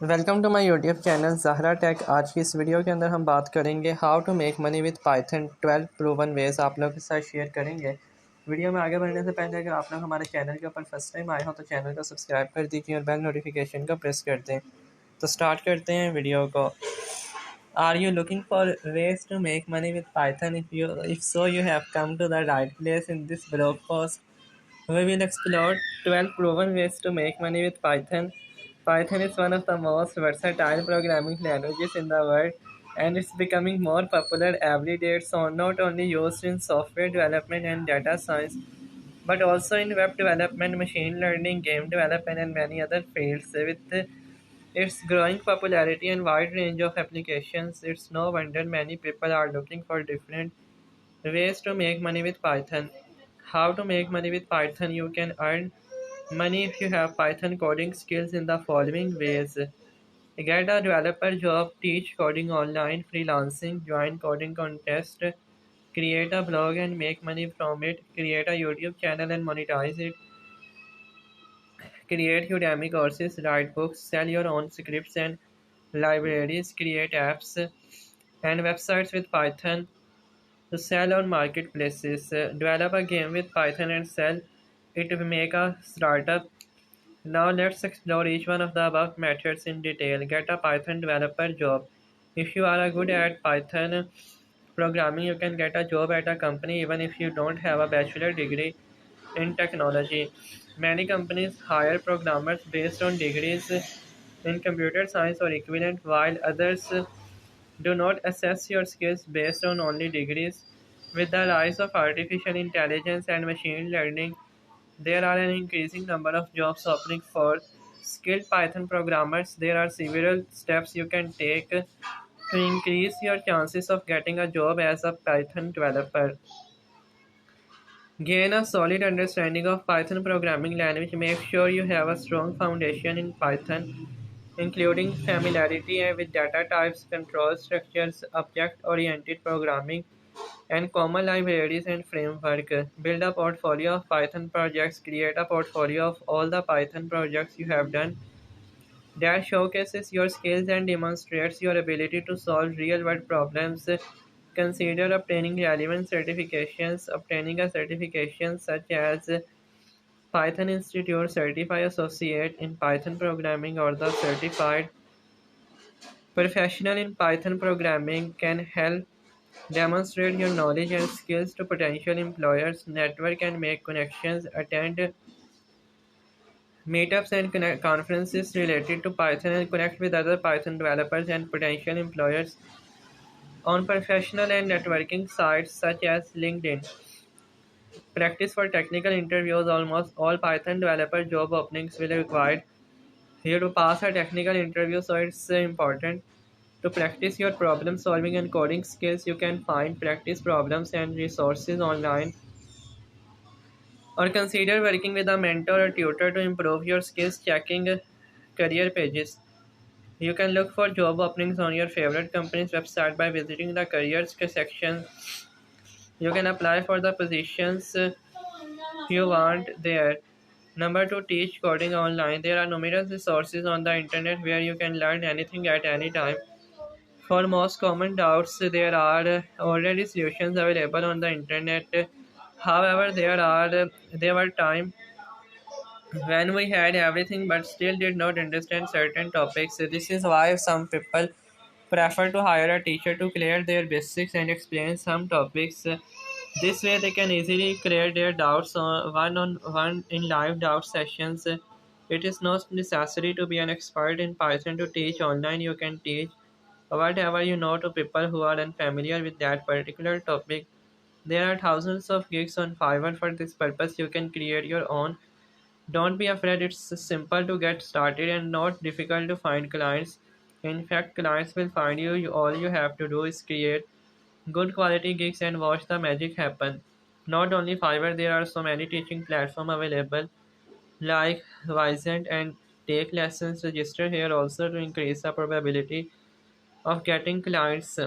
Welcome to my YouTube channel Zahra tech. आज की इस वीडियो के अंदर हम बात करेंगे how to make money with Python 12 proven ways आप लोगों के साथ शेयर करेंगे। वीडियो में आगे बढ़ने से पहले अगर आप लोग हमारे चैनल के ऊपर फर्स्ट टाइम आए हो तो चैनल को सब्सक्राइब कर दीजिए और बेल नोटिफिकेशन को प्रेस कर दें। तो स्टार्ट करते हैं वीडियो को। Are you looking for ways to make money with Python? If so you have come to the right place in this blog post. We will explore 12 proven ways to make money with Python. Python is one of the most versatile programming languages in the world, and it's becoming more popular every day. It's not only used in software development and data science, but also in web development, machine learning, game development, and many other fields. With its growing popularity and wide range of applications, it's no wonder many people are looking for different ways to make money with Python. How to make money with Python? You can earn money if you have Python coding skills in the following ways. Get a developer job, teach coding online, freelancing, join coding contest, create a blog and make money from it, create a YouTube channel and monetize it, create Udemy courses, write books, sell your own scripts and libraries, create apps and websites with Python, to sell on marketplaces, develop a game with Python and sell it to make a startup. Now let's explore each one of the above methods in detail. Get a Python developer job. If you are good at Python programming, you can get a job at a company even if you don't have a bachelor degree in technology. Many companies hire programmers based on degrees in computer science or equivalent, while others do not assess your skills based on only degrees. With the rise of artificial intelligence and machine learning, there are an increasing number of jobs opening for skilled Python programmers. There are several steps you can take to increase your chances of getting a job as a Python developer. Gain a solid understanding of Python programming language. Make sure you have a strong foundation in Python, including familiarity with data types, control structures, object-oriented programming, and common libraries and framework. Build a portfolio of Python projects. Create a portfolio of all the Python projects you have done that showcases your skills and demonstrates your ability to solve real-world problems. Consider obtaining relevant certifications. Obtaining a certification such as Python Institute Certified Associate in Python Programming or the Certified Professional in Python Programming can help demonstrate your knowledge and skills to potential employers, network and make connections, attend meetups and conferences related to Python, and connect with other Python developers and potential employers on professional and networking sites such as LinkedIn. Practice for technical interviews. Almost all Python developer job openings will require you to pass a technical interview, so it's important to practice your problem solving and coding skills. You can find practice problems and resources online, or consider working with a mentor or tutor to improve your skills. Checking career pages. You can look for job openings on your favorite company's website by visiting the careers section. You can apply for the positions you want there. Number two, teach coding online. There are numerous resources on the internet where you can learn anything at any time. For most common doubts, there are already solutions available on the internet. However, there were times when we had everything but still did not understand certain topics. This is why some people prefer to hire a teacher to clear their basics and explain some topics. This way, they can easily clear their doubts on one in live doubt sessions. It is not necessary to be an expert in Python to teach online. You can teach whatever you know to people who are unfamiliar with that particular topic. There are thousands of gigs on Fiverr for this purpose. You can create your own. Don't be afraid, it's simple to get started and not difficult to find clients. In fact, clients will find you. All you have to do is create good quality gigs and watch the magic happen. Not only Fiverr, there are so many teaching platforms available like Vizent and Take Lessons. Register here also to increase the probability of getting clients.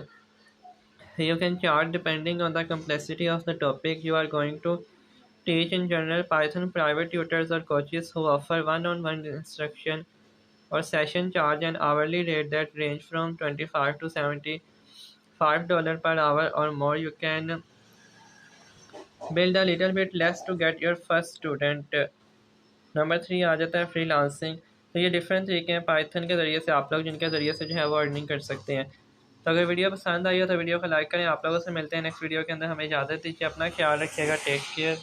You can chart depending on the complexity of the topic you are going to teach. In general, Python private tutors or coaches who offer one-on-one instruction और session charge and hourly rate that range from $25 to $75 per hour or more. You can build a little bit less to get your first student. Number 3 आ जाता है freelancing. तो ये different तरीके हैं Python के ज़रिए से आप लोग जिनके ज़रिए से जो है वो अर्निंग कर सकते हैं। तो अगर वीडियो पसंद आई हो तो वीडियो को लाइक करें। आप लोगों से मिलते हैं नेक्स्ट वीडियो के अंदर। हमें इजाज़त दीजिए, अपना ख्याल रखिएगा, टेक केयर।